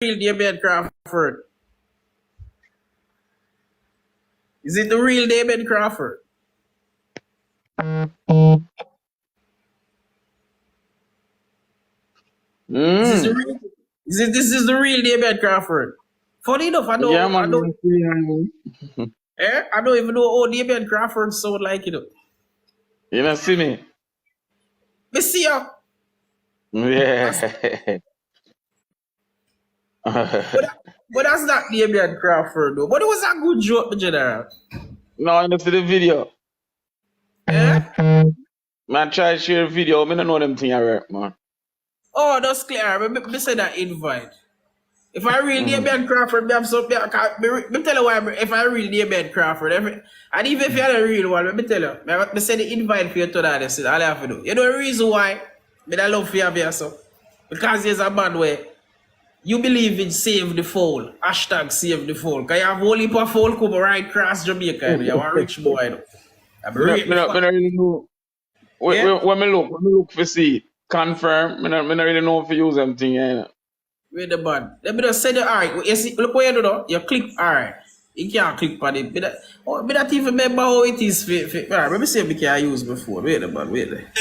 real Damion Crawford? Is it the real Damion Crawford? This is the real. This is the real Damion Crawford. Funny enough, I Yeah, man. I don't even know how Damion Crawford sound like You don't see me? Me see you. Yeah. But that's not Damion Crawford though. But it was a good joke, General. No, you don't see the video. Eh? Man, try to share a video. I don't know them thing I work, man. Oh, that's clear. Me say that invite. If I real Damion Crawford, me have something. Me tell you why. If I real Damion Crawford, and even if you're the real one, me tell you. Me say the invite for you to that. That's all I have to do. You know the reason why? Me that love for you here, so. Because there's a man where you believe in save the fowl. Hashtag save the fowl. Because you have only a fowl come right across Jamaica. You are a rich boy. Though. I'm I don't really know. When me look for see, confirm. I don't really know if you use them thing. Yeah. Wait the man. Let me just say the alright. You see, look what you do though. You click alright. You can't click on it. Me not even remember how it is. Alright, let me see if we can use before. Wait the man. Wait there.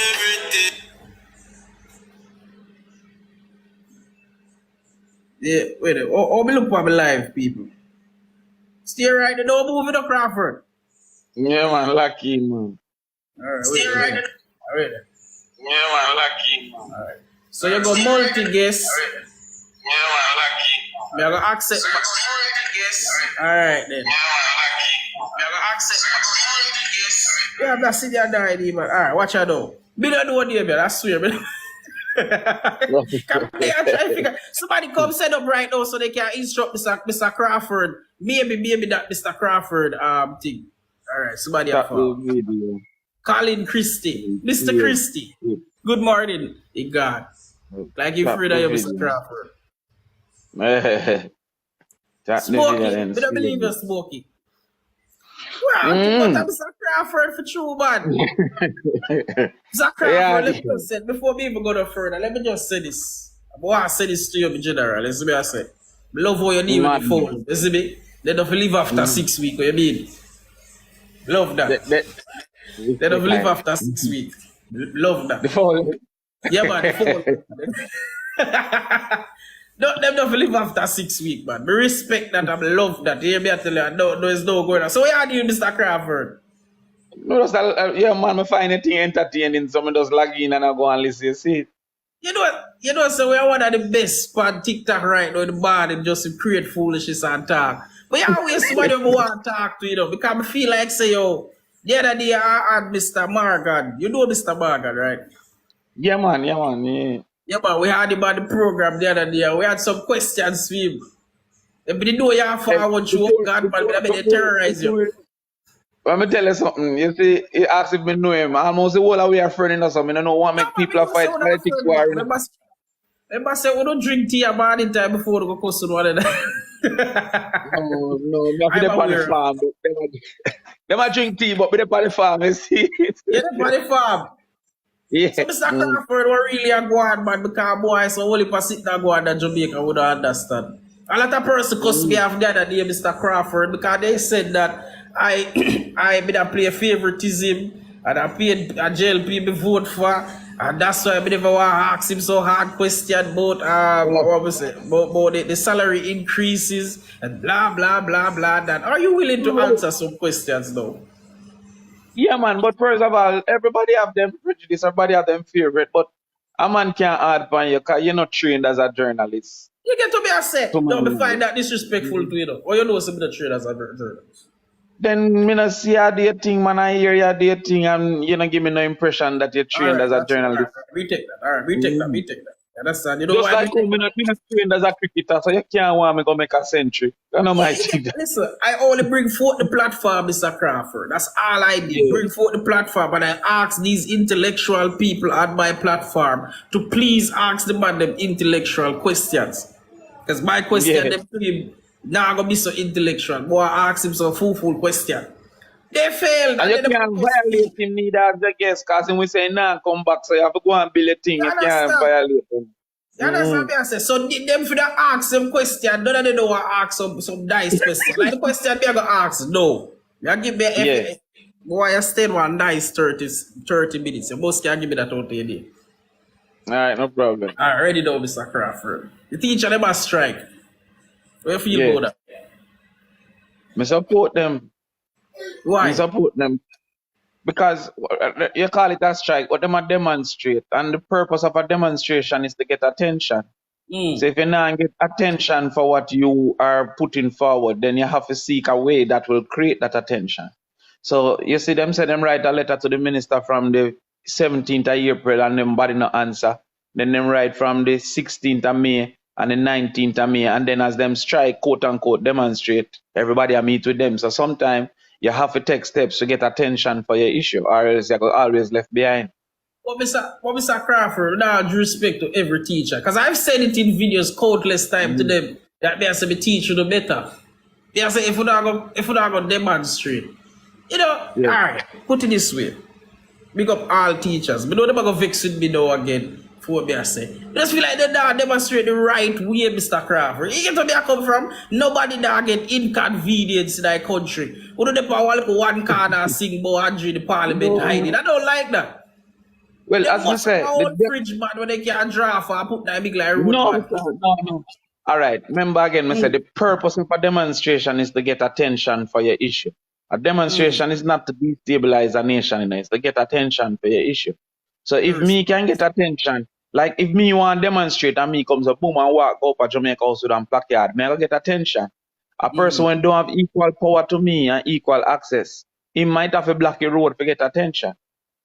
Yeah, wait there. Oh, me look for my live people. Stay right there. Don't move it up, Crawford. Yeah, man, lucky, man. Alright, wait right there. Alright there. Yeah, man, lucky, man. Alright. So you go multi-guess. Yeah, man, lucky. Me I go accept. Alright then. Yeah, I'm not sitting there ID, man. Alright, watch out though. Me don't know what you mean, I swear. Me somebody come set up right now so they can instruct Mr. Crawford. Maybe that Mr. Crawford thing. Alright, somebody have Colin Christie. Mr. Christie. Good morning, God. Like you afraid of you, Mr. Crawford. Smokey. I don't believe you're Smokey. Wow, Mr. Crawford for true, man. Mr. Crawford, let me just say, before we even go no further, let me just say this. I want to say this to you in general. Let's see what I say. I love how you need with the phone. You see me? They don't leave after 6 weeks. What you mean? Love that. They don't leave after 6 weeks. Love that. The phone. Yeah, man, the phone. Them don't live after 6 weeks, man. Me respect that. I love that. You hear me? I tell you, no, there's no going on. So what are you doing, Mr. Crawford? No, just, yeah, man, I find anything entertaining. Someone just log in and I go and listen. See? You know, so we're one of the best on TikTok right now in the bar and just create foolishness and talk. But you always somebody who want to talk to, you know, because I feel like, say, yo, the other day I had Mr. Morgan. You know Mr. Morgan, right? Yeah, man. Yeah, man, we had him on the program the other day. We had some questions for him. If you know you have forward you, God, but they terrorize you. Let me tell you something. You see, he asked if me know him. Almost the whole of we are friends or something. I don't want to make people fight politics war. Remember say we don't drink tea about the time before we go cuss on one another. No, not them on the farm. They might drink tea, but they on the farm, you see. Yeah, they on the farm. Yeah. So Mr. Crawford was really a go on, man, because boy, so only for sit there go on in Jamaica, we don't understand. A lot of person cuss me off the other day, Mr. Crawford, because they said that I been a play favoritism and I paid a jail people vote for, and that's why I never want to ask him so hard question about what was it about the salary increases and blah blah blah blah. That are you willing to answer some questions though? Yeah, man, but first of all, everybody have them prejudice, everybody have them favorite, but a man can't add upon you because you're not trained as a journalist. You get to be a set. Don't be find that disrespectful to you though. Or you know some of the trained as a journalist. Then me not see you dating, man. I hear you dating, and you don't give me no impression that you're trained as a journalist. We take that. All right, we take that. You understand? You know just why? Like me not trained as a cricketer, so you can't want me to make a century. You know my thing. Listen, I only bring forth the platform, Mr. Crawford. That's all I did. Yeah. Bring forth the platform, and I ask these intellectual people on my platform to please ask the man them intellectual questions. Because my question them to him now gonna be so intellectual. Boy, I ask him some full question. They failed. And you can't violate him neither as the guest, because we say nah come back, so you have to go and build a thing. You can't violate him. Yeah, that's what I say. So them for the ask them question, none of them don't want to ask some nice question. Like the question they are gonna ask, no. You give me Yeah. why you stay one nice 30 minutes. You must can give me that out there. All right, no problem. I already know Mr. Crawford. The teacher them must strike. Where feel Yeah. about that? Me support them. Why? Me support them. Because you call it a strike, but them a demonstrate. And the purpose of a demonstration is to get attention. So if you not get attention for what you are putting forward, then you have to seek a way that will create that attention. So you see them say them write a letter to the minister from the 17th of April and them body no answer. Then them write from the 16th of May and the 19th of May. And then as them strike, quote unquote, demonstrate, everybody a meet with them. So sometimes you have to take steps to get attention for your issue, or else you're always left behind. What Mr. Crawford, with all due respect to every teacher, because I've said it in videos countless times to them that they have to be teach you the better. They have to say if you not go demonstrate. You know, Yeah. all right, put it this way. Big up all teachers. But don't ever vex with me now again for what I say. Just feel like they don't demonstrate the right way, Mr. Crawford. You get where I come from? Nobody that get inconvenience in that country. We don't depend on one corner and sing about Andrew in the parliament hiding. I don't like that. Well, They as we must say, have our own fridge, man, when they can't draft or put that big like road no, man. no. All right. Remember again, I said the purpose of a demonstration is to get attention for your issue. A demonstration is not to destabilize a nation, you know, it's to get attention for your issue. So if me can get attention, like if me want to demonstrate and me comes up, boom, and walk up a Jamaica House with a placard, me I go get attention. A person when don't have equal power to me and equal access, he might have a block a road to get attention.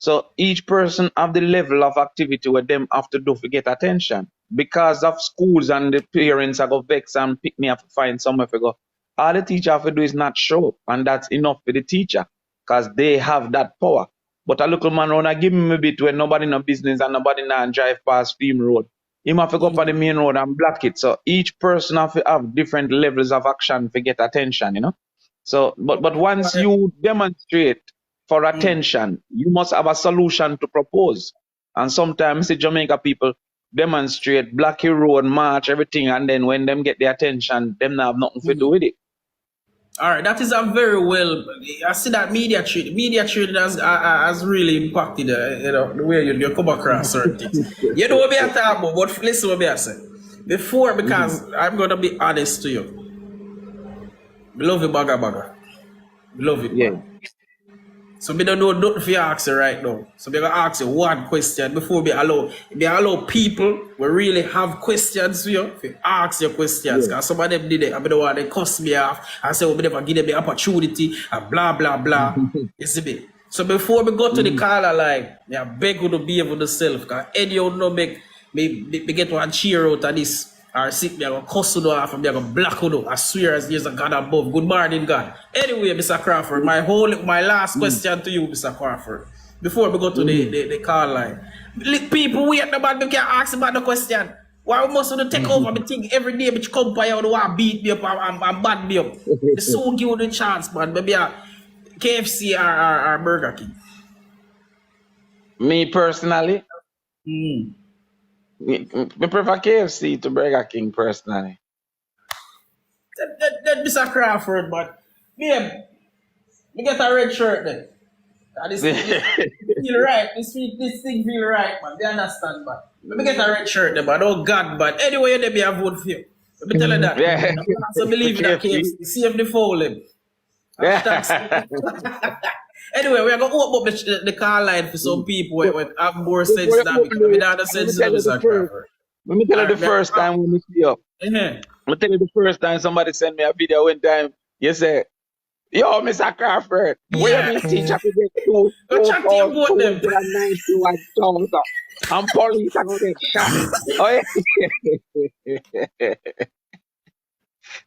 So each person have the level of activity where them have to do to get attention. Because of schools and the parents are go vex and pick me up to find somewhere to go. All the teacher have to do is not show up, and that's enough for the teacher because they have that power. But a little man wanna give him a bit when nobody no business and nobody not drive past Film Road. He have to go up on the main road and block it. So each person have to have different levels of action to get attention, you know. So but once you demonstrate for attention, you must have a solution to propose. And sometimes the Jamaica people demonstrate, block your road, march, everything, and then when them get the attention, them not have nothing to do with it. All right, that is a very well. I see that media trade has really impacted the way you come across certain things. You know what me I talk about, but listen what me I say. Before, because I'm gonna be honest to you. We love you, bagger. We love it. Yeah. Man. So we don't know nothing for you ask you right now. So we're gonna ask you one question before we allow people who really have questions for you to ask your questions. Because some of them did it, I don't want they cuss me off and say, we never give them the opportunity and blah blah blah. You see me? So before we go to the caller line, I beg you to be able to self, because any of no make me get one cheer out of this. Or sit me, I'm gonna cuss you off and I'm gonna black you. I swear as there's a God above. Good morning, God. Anyway, Mr. Crawford, my last question to you, Mr. Crawford. Before we go to the call line. People wait about me can ask about the question. Why we must take over me think every day which company you want to beat me up and bad me up. They so give you the chance, man. Maybe a KFC or Burger King. Me personally, me prefer KFC to Burger King personally. That Mr. Crawford, but me get a red shirt then. This feel right. This thing feel right, man. They understand, man. Let me get a red shirt then, but oh God, but anyway, they be a vote for you. Let me tell you that. Yeah. So believe in that KFC. See if they foul him. Anyway, we're going to open up the call line for some people who have more sense than me. We don't have sense than Mr. Crawford. Let me tell you the first time when we see you. Let me tell you the first time somebody sent me a video one time. You say, yo, Mr. Crawford, where this teacher could get two chat to you about them. 291,000 and police are going to get shot. Oh, yeah.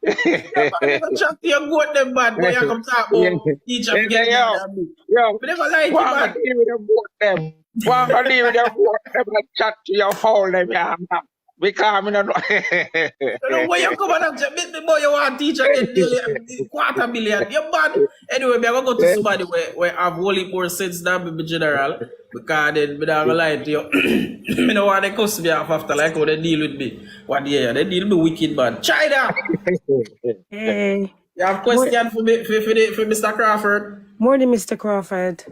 Chat to you about them, man. Boy, you come talk about teacher get yo, we never like you, I'm man. going to deal with them both them. I'm going to deal with them both them and chat to your phone, them, yeah, man. Because I don't know. You know, when you come and me boy, you want teacher get nearly $250,000. You man, Anyway, me I gonna go to Yeah. somebody where have wholly more sense than me general. Because then me not gonna lie to you. Me know why they cuss me off after like how they deal with me. What yeah, they deal me wicked man. China! Hey, You have Mor- question for me for Mr. Crawford? morning, Mr. Crawford.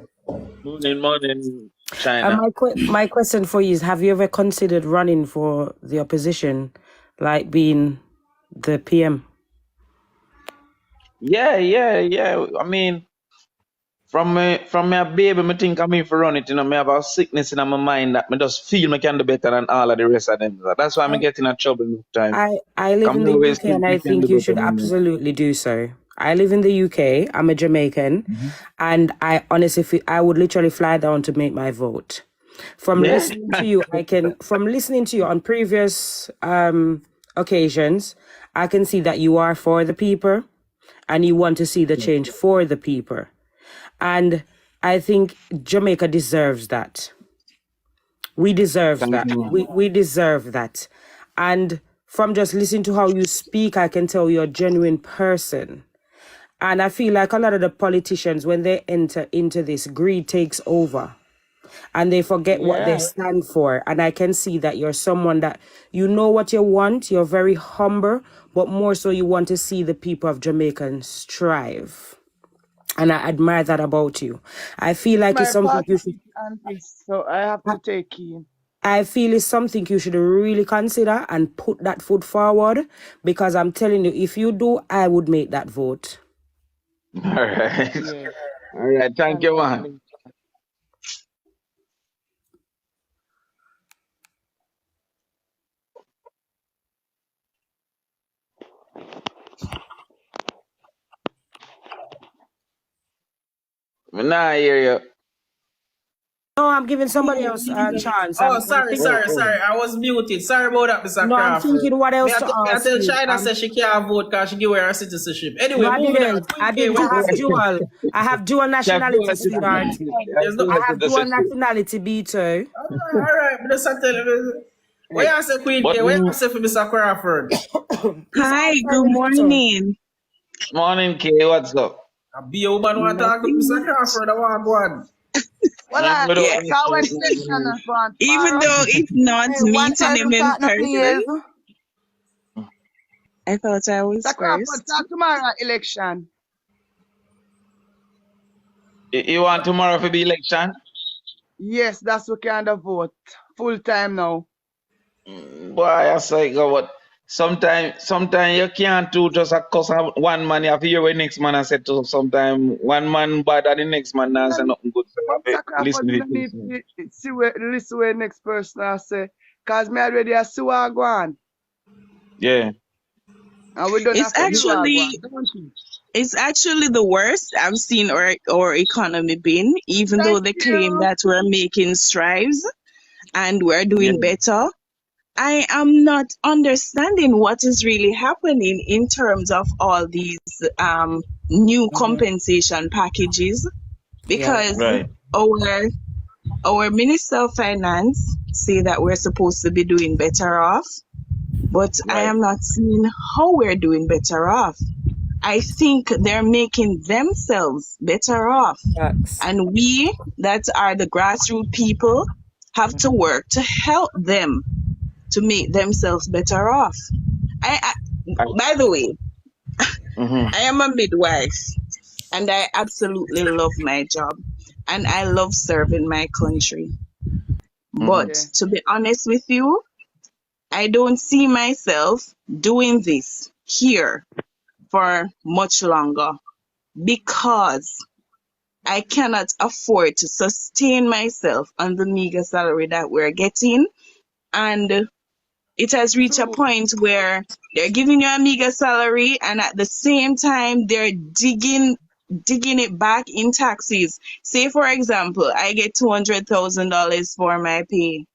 Morning, China. My question for you is: have you ever considered running for the opposition, like being the PM? Yeah. I mean, from my baby, me think I'm here for run it. You know, me have a sickness in my mind that me just feel me can do better than all of the rest of them. That's why I'm getting in trouble this time. I live in I'm the always UK, think and I we can think do you better should than them. absolutely do so. I live in the UK. I'm a Jamaican, and I honestly feel I would literally fly down to make my vote. From Yeah. listening to you, from listening to you on previous occasions, I can see that you are for the people, and you want to see the change for the people. And I think Jamaica deserves that. We deserve Thank that. you. We deserve that. And from just listening to how you speak, I can tell you're a genuine person. And I feel like a lot of the politicians, when they enter into this, greed takes over and they forget what they Yeah. stand for. And I can see that you're someone that you know what you want, you're very humble, but more so you want to see the people of Jamaica strive. And I admire that about you. I feel like it's My something you should party auntie, so I have to take in. I feel it's something you should really consider and put that foot forward, because I'm telling you, if you do, I would make that vote. All right. Yeah. All right. Thank you, man. Congratulations. Me nah hear you. No, I'm giving somebody else a chance. Oh, I'm sorry, thinking. sorry, Oh. sorry. I was muted. Sorry about that, Mr. No, I'm Crawford. thinking what Me, else I, to t- me I ask tell you. China say she can't vote because she give her her citizenship. Anyway, No, I moving on. didn't. I Queen K, didn't. where I you have say? dual. I have dual She have dual nationality, sweetheart. citizenship. She have There's no. dual I have dual citizenship. nationality, B2. All right, but just tell me. Where you say Queen But K? Where you say for Mr. Crawford? He's Hi, good answering B2. morning. morning, K. What's up? A be a woman want to talk to Nothing Mr. much. Crawford. I want to go on. Well, Me don't Yeah, so when know. election is on even tomorrow, though it's not hey, one meeting him person in talk no person, please. I thought I was Mr. Crawford first. talk tomorrow election. You want tomorrow for the election? Yes, that's what kind of vote. Full time now. Boy, I say go what. Sometimes you can't do just a cause of one man. You have to hear what next man I said to. Sometimes one man bad and the next man not say nothing good. So you But have Mr. to listen Crawford, to you the don't need person. to listen what next person I say. Cause me already I see what I go on. Yeah. And we don't It's have to see what I go actually on. Don't you? it's actually the worst I've seen our economy been, even though Thank they claim you. that we're making strides and we're Yeah. doing better. I am not understanding what is really happening in terms of all these new compensation packages, because Yes. Right. our our Minister of Finance say that we're supposed to be doing better off, but I Right. am not seeing how we're doing better off. I think they're making themselves better off. Facts. And we that are the grassroots people have to work to help them to make themselves better off. I I, by the way, mm-hmm. I am a midwife and I absolutely love my job and I love serving my country. Mm-hmm. But Okay. to be honest with you, I don't see myself doing this here for much longer because I cannot afford to sustain myself on the meager salary that we're getting. And it has reached a True. point where they're giving you a meager salary and at the same time they're digging it back in taxes. Say for example, I get $200,000 for my pay.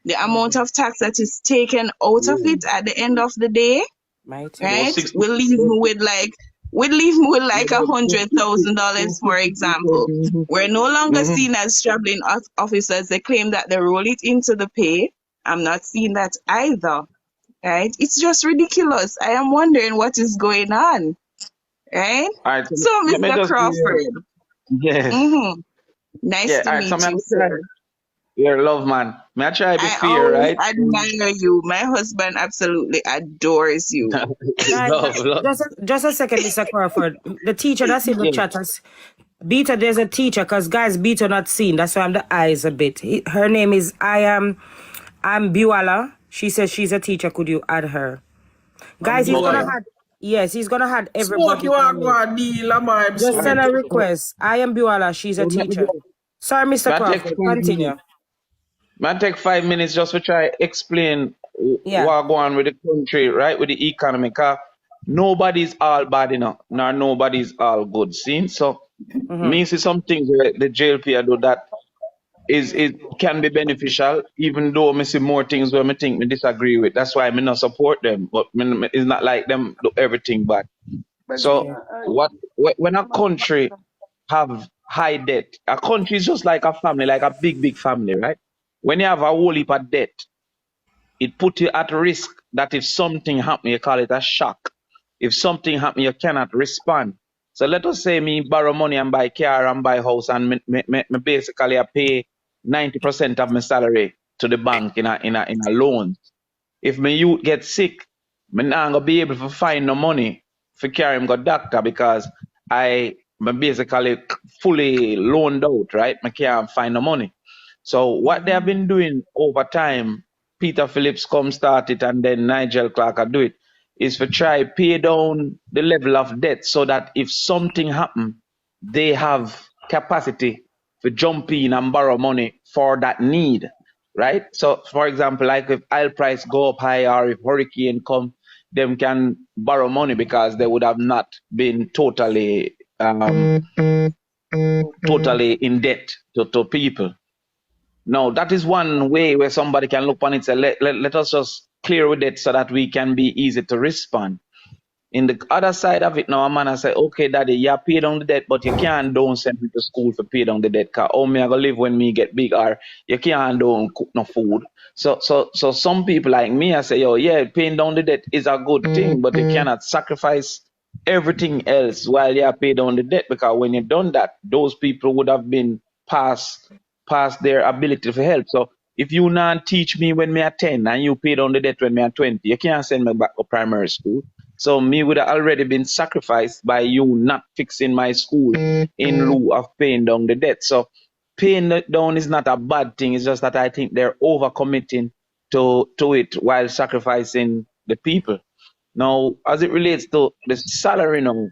The amount of tax that is taken out of it at the end of the day, Mighty About right, God. 60. will leave me with like $100,000, for example. We're no longer Mm-hmm. seen as traveling officers. They claim that they roll it into the pay. I'm not seeing that either, right? It's just ridiculous. I am wondering what is going on, right? All right, so So, let me Mr. just give you, Crawford, yes. mm-hmm. Nice Yeah, to all right, so meet may I you, try, sir. you're love man. May I try to be I fair, always right? admire you. My husband absolutely adores you. Guys, Love. just a second, Mr. Crawford. The teacher that's in the Yes. chat has Beta, there's a teacher, because guys, Beta not seen. That's why I'm the eyes a bit. Her name is I'm Buala. She says she's a teacher. Could you add her? I'm Guys, he's doing gonna Okay. that. add yes, he's gonna add Smoke everybody you in a are minute. going deal, am I Just All right. send smoke? a So, request. I am Buala, she's a so let me teacher. just, Sorry, Mr. may I take Crawford. 5 minutes? Continue. May I take 5 minutes just to try explain Yeah. what going on with the country, right? With the economy. 'Cause nobody's all bad enough, nor nobody's all good. See? So me see some things where the JLP do that is it can be beneficial, even though me see more things where me think me disagree with. That's why me not support them. But it's not like them do everything bad. But So Okay. when a country have high debt, a country is just like a family, like a big family, right? When you have a whole heap of debt, it put you at risk that if something happen, you call it a shock. If something happen, you cannot respond. So let us say me borrow money and buy car and buy house and me basically I pay 90% of my salary to the bank in a loan. If my youth get sick, me not gonna be able to find no money for carry him go doctor because me basically fully loaned out, right? I can't find no money. So what they have been doing over time, Peter Phillips come start it and then Nigel Clark do it, is to try pay down the level of debt so that if something happen, they have capacity to jump in and borrow money for that need, right? So, for example, like if oil price go up high or if hurricane come, them can borrow money because they would have not been totally in debt to people. Now, that is one way where somebody can look on it and say, let us just clear with it so that we can be easy to respond. In the other side of it now, a man I say, okay, daddy, you pay down the debt, but you can't don't send me to school for pay down the debt. Cause how me I gonna live when me get big or you can't don't cook no food. So some people like me, I say, yo, yeah, paying down the debt is a good thing, but you cannot sacrifice everything else while you pay down the debt because when you done that, those people would have been past their ability to help. So if you not teach me when me at 10 and you pay down the debt when me at 20, you can't send me back to primary school. So me would have already been sacrificed by you not fixing my school in lieu of paying down the debt. So paying it down is not a bad thing. It's just that I think they're overcommitting to it while sacrificing the people. Now, as it relates to the salary now,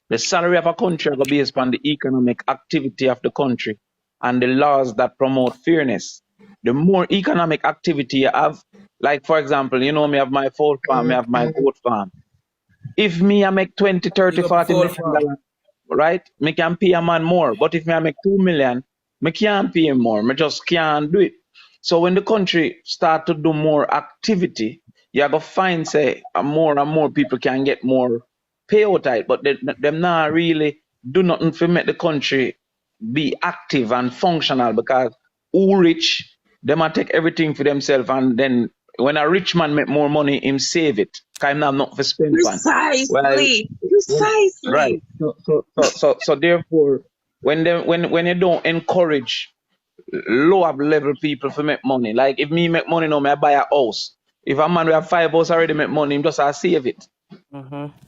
the salary of a country are based on the economic activity of the country and the laws that promote fairness. The more economic activity you have, like for example, you know, me have my fowl farm, me have my goat farm. If me I make 20, Big 30, up the 40 full million farm. dollars, right? Me can pay a man more. But if me I make 2 million, me can't pay him more. Me just can't do it. So when the country start to do more activity, you go find say more and more people can get more payout out, but them not really do nothing to make the country be active and functional because who rich, them a take everything for themselves and then when a rich man make more money, him save it. Cause him have nothing to spend on. Well, Precisely. right. Precisely. So therefore, when you don't encourage lower level people to make money, like if me make money now, me I buy a house. If a man we have 5 house already make money, him just a save it.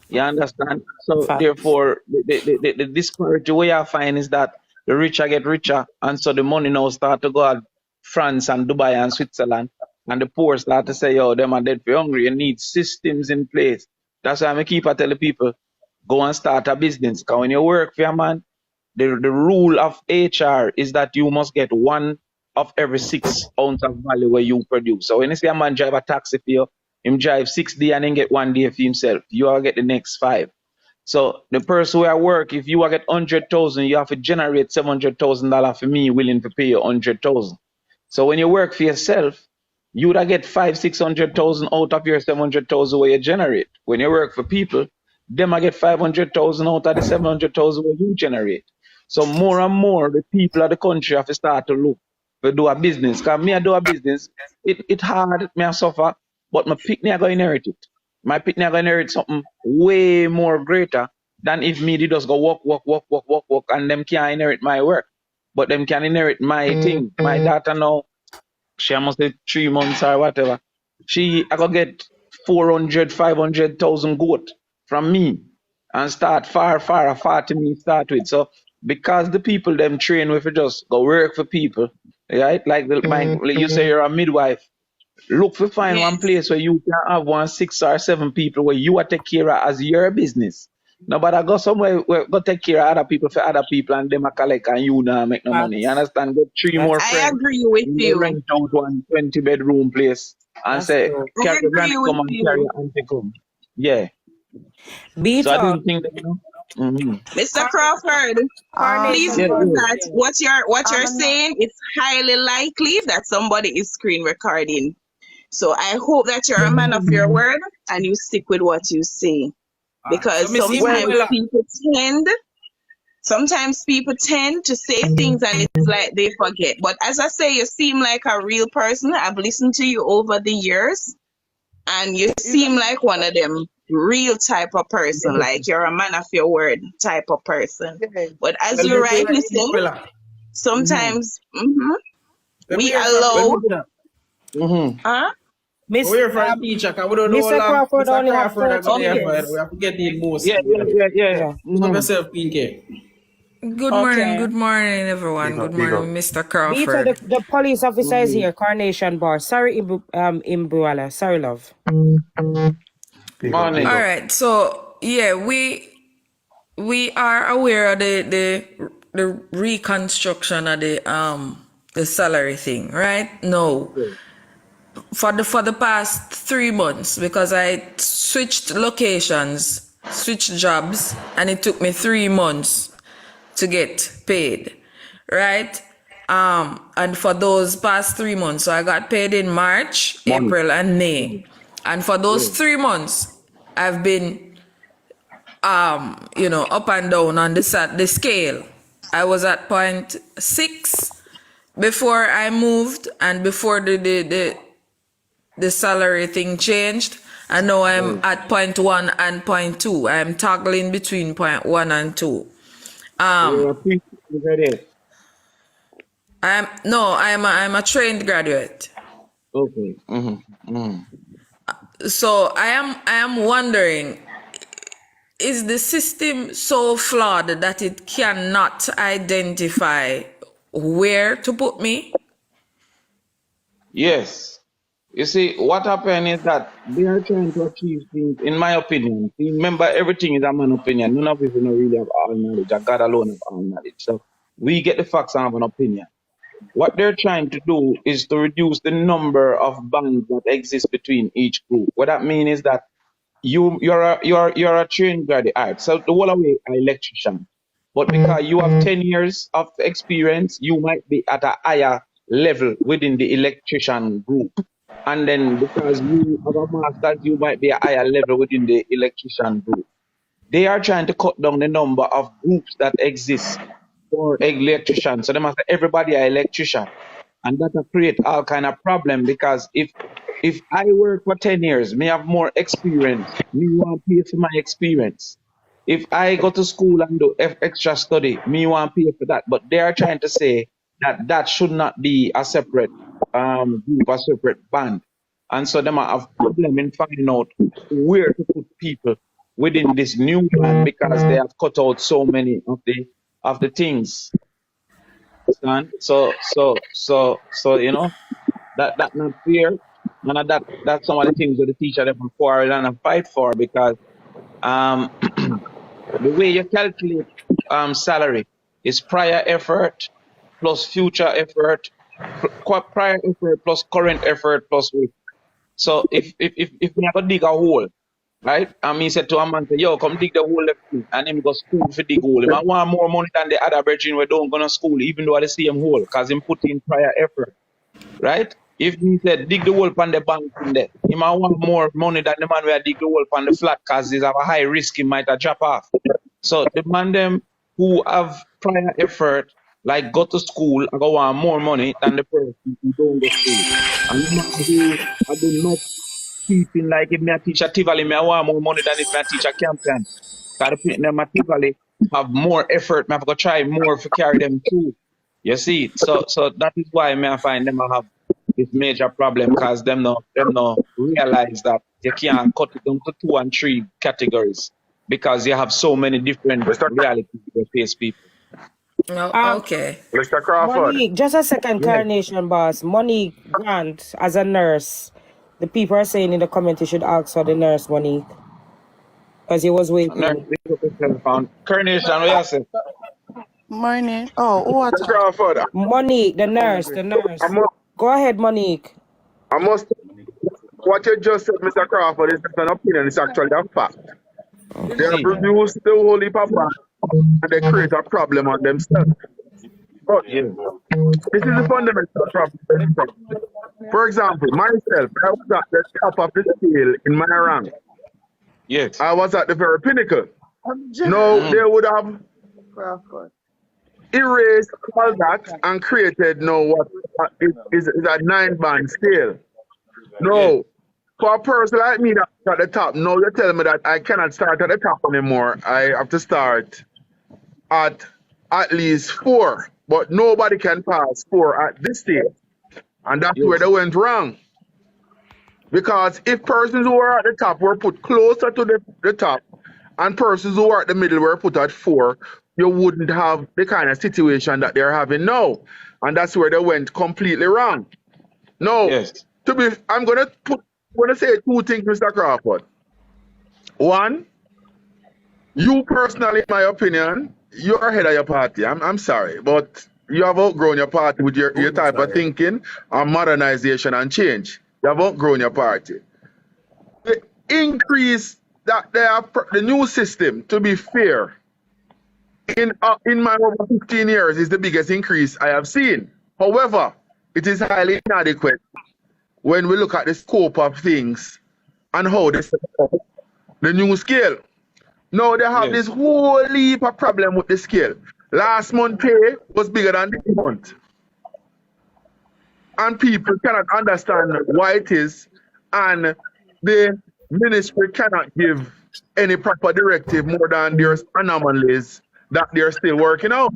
You understand? So Facts. therefore, the disparity way I find is that the richer get richer, and so the money now start to go out France and Dubai and Switzerland, and the poor start to say, "Yo, them are dead for hungry." You need systems in place. That's why I keep telling people, go and start a business. Because when you work for a man, the rule of HR is that you must get 1 of every 6 ounce of value where you produce. So when you see a man drive a taxi for you, him drive 6 days and then get 1 day for himself. You all get the next 5. So the person where I work, if you will get 100,000, you have to generate $700,000 for me willing to pay you 100,000. So when you work for yourself, you would get 600,000 out of your 700,000 where you generate. When you work for people, them I get 500,000 out of the 700,000 where you generate. So more and more the people of the country have to start to look to do a business. Cause me I do a business, it hard, me I suffer, but my picnic I go inherit it. My picnic I go inherit something way more greater than if me did just go work, and them can't inherit my work. But them can inherit my thing. My daughter now, she must say 3 months or whatever. I go get 500,000 goat from me and start far, 40 me start with. So because the people them train with just go work for people, right? Like you say you're a midwife. Look for find one Yes. place where you can have 6 or 7 people where you are take care of as your business. Nobody go somewhere where go take care of other people for other people and them a collect and you not make no money. You That's understand? Get 3 more that's I friends agree with and go you. rent out one 20-bedroom place and that's say, true. I carry your granny agree with come and carry you. your auntie come. Yeah. So I Beto, don't think that, Mr. And Crawford, please Carnation Yeah, note Bar. yeah. that what you're I'm not. saying is highly likely that somebody is screen recording. So I hope that you're a man of your word and you stick with what you say. So Because Miss Well, sometimes people tend to say things and it's like they forget. But as I say, you seem like a real person. I've listened to you over the years and you Is seem like one of them real type of person, yeah. like you're a man of your word type of person. yes. But as well, you Miss rightly say, Willa, Mm-hmm. sometimes let me we hear from the Well, allow, teacher. mm-hmm. huh? We Miss hear from the teacher, because we don't know how Mr. long Crawford Mr. only have Crawford are 30 going to have for it. minutes. We have to get in Yeah, mostly. yeah, yeah, yeah. Yeah. Pick up Mm-hmm. yourself, Pinky. Okay. Good morning, everyone. Good Big up. morning, Mr. Beto, Crawford. the police officer is Mm-hmm. here. Carnation Bar. Sorry, Imbuala. Sorry, love. Big All Morning. up. right, so yeah, we are aware of the reconstruction of the salary thing, right? No, for the past 3 months because I switched locations, switched jobs, and it took me 3 months to get paid, right? And for those past 3 months, so I got paid in March, Morning. April, and May. And for those Yeah. 3 months, I've been, up and down on the scale. I was at point 6 before I moved, and before the salary thing changed. And now I'm Right. at point 1 and point 2. I'm toggling between point 1 and 2. So Um, you're a pre graduate. I'm a trained graduate. Okay. Mm-hmm. Mm-hmm. So I am wondering, is the system so flawed that it cannot identify where to put me? Yes. You see, what happened is that they are trying to achieve things, in my opinion. See, remember, everything is a man opinion. None of us don't really have all knowledge. God alone have all knowledge. So we get the facts and have an opinion. What they're trying to do is to reduce the number of bands that exist between each group. What that means is that you're a trained graduate. All right, so the whole away are electrician. But because you have 10 years of experience, you might be at a higher level within the electrician group. And then because you have a master's, you might be a higher level within the electrician group. They are trying to cut down the number of groups that exist for electricians. So they must say everybody are electrician. And that will create all kind of problem because if I work for 10 years, me have more experience, me want to pay for my experience. If I go to school and do extra study, me want to pay for that. But they are trying to say that that should not be a separate group, a separate band. And so they might have problem in finding out where to put people within this new band because they have cut out so many of the things. Understand? So that not fair. And that's some of the things that the teacher them quarrel and fight for because um the way you calculate salary is prior effort plus future effort, prior effort plus current effort plus weight. So if we have to dig a hole, right? And me said to a man, say, yo, come dig the hole left me. And him go school for dig hole. Him I want more money than the other brethren we don't go to school, even though I the same hole, because him put in prior effort, right? If me said dig the hole on the bank in there, he might want more money than the man where dig the hole on the flat because he's have a high risk he might drop off. So the man them who have prior effort, like go to school, I go want more money than the person who don't go to school. And the man who have been not teaching, like if me a teacher Tivoli, me I want more money than if me a teacher Campion. Because the them a typically have more effort, I have to try more to carry them through. You see, so that is why I find them have this major problem because them no realize that you can't cut it down to 2 and 3 categories because you have so many different Mr. realities you face people. Oh, okay. Mr. Crawford. Monique, just a second, Yes. Carnation boss. Monique Grant, as a nurse, the people are saying in the comment you should ask for the nurse, Monique, because he was Nurse, waiting. pick up your telephone. Carnation, what you say? Morning. Oh, what? Mr. Crawford, Monique, the nurse, the nurse. I must, Go ahead, Monique. I must, what you just said, Mr. Crawford, is not an opinion, it's actually a fact. They have See, reduced the whole heap of bank and they create a problem on themselves. But yeah, this is the fundamental problem. For example, myself, I was at the top of the scale in my rank. yes, I was at the very pinnacle. Objection. No, they would have Crawford. erased all that and created what is a 9-band scale. No, for a person like me that's at the top, no, you tell me that I cannot start at the top anymore. I have to start at least 4, but nobody can pass 4 at this stage. And that's where yes, they went wrong. Because if persons who are at the top were put closer to the top and persons who are at the middle were put at 4, you wouldn't have the kind of situation that they're having now. And that's where they went completely wrong. No, yes, I'm gonna say 2 things, Mr. Crawford. One, you personally, in my opinion, you're ahead of your party. I'm sorry, but you have outgrown your party with your type of thinking on modernization and change. You have outgrown your party. The increase that they have, the new system, to be fair, in my over 15 years is the biggest increase I have seen. However, it is highly inadequate when we look at the scope of things and how they set up the new scale. Now they have yes, this whole heap of problem with the scale. Last month pay was bigger than this month. And people cannot understand why it is. And the ministry cannot give any proper directive more than there's anomalies that they're still working out.